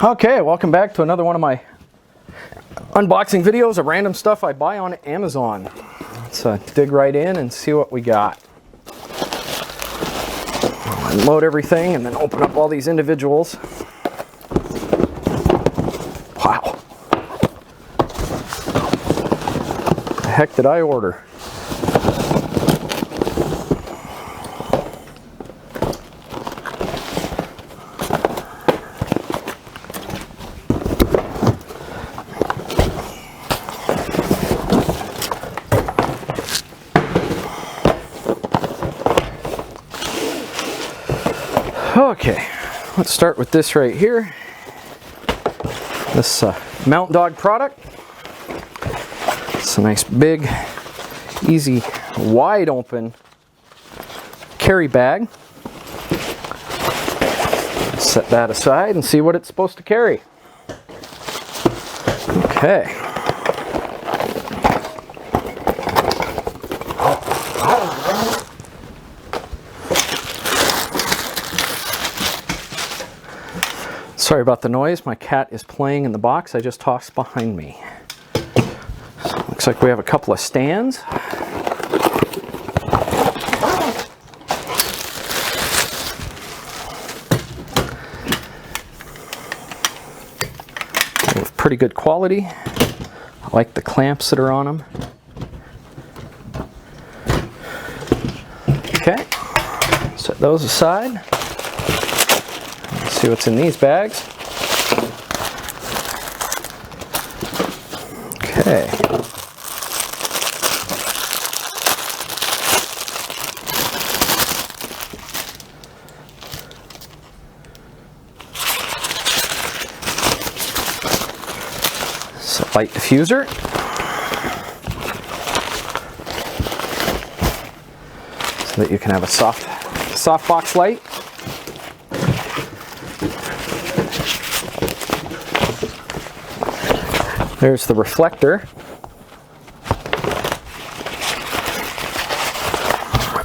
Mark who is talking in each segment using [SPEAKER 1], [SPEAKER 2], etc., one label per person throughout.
[SPEAKER 1] Okay, welcome back to another one of my unboxing videos of random stuff I buy on Amazon. Let's dig right in and see what we got. I'll unload everything and then open up all these individuals. Wow. What the heck did I order? Okay, let's start with this right here. This MOUNTDOG product. It's a nice big, easy, wide open carry bag. Set that aside and see what it's supposed to carry. Okay. Sorry about the noise, my cat is playing in the box I just tossed behind me. So it looks like we have a couple of stands. With pretty good quality. I like the clamps that are on them. Okay, set those aside. See what's in these bags. Okay. So light diffuser. So that you can have a softbox light. There's the reflector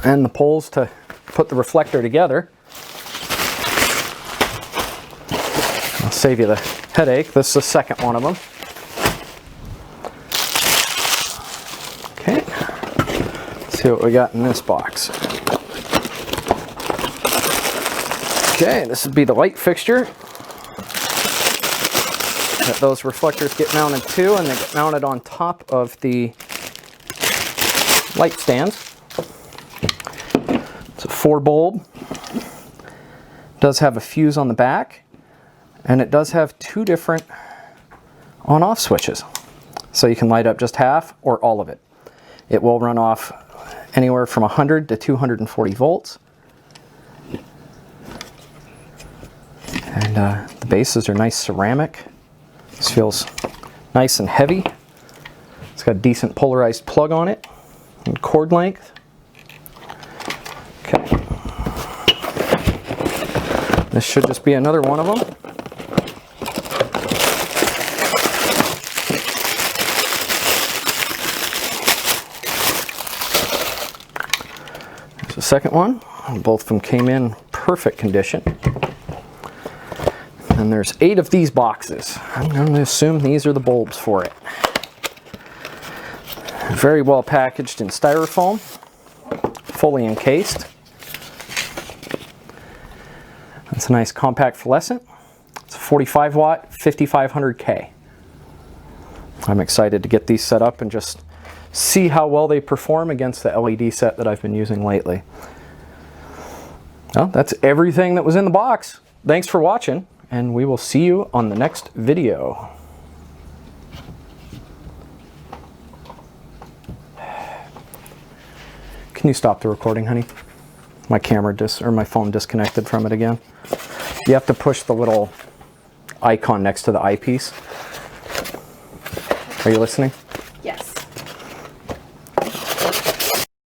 [SPEAKER 1] and the poles to put the reflector together. I'll save you the headache. This is the second one of them. Okay, let's see what we got in this box. Okay, this would be the light fixture that those reflectors get mounted to, and they get mounted on top of the light stands. It's a 4-bulb. It does have a fuse on the back, and it does have 2 different on-off switches. So you can light up just half or all of it. It will run off anywhere from 100 to 240 volts. And the bases are nice ceramic. This feels nice and heavy. It's got a decent polarized plug on it and cord length. Okay. This should just be another one of them. There's the second one. Both of them came in perfect condition. And there's 8 of these boxes. I'm going to assume these are the bulbs for it. Very well packaged in styrofoam, fully encased. That's a nice compact fluorescent. It's a 45 watt, 5500K. I'm excited to get these set up and just see how well they perform against the LED set that I've been using lately. Well, that's everything that was in the box. Thanks for watching, and we will see you on the next video. Can you stop the recording, honey? My camera or my phone disconnected from it again. You have to push the little icon next to the eyepiece. Are you listening?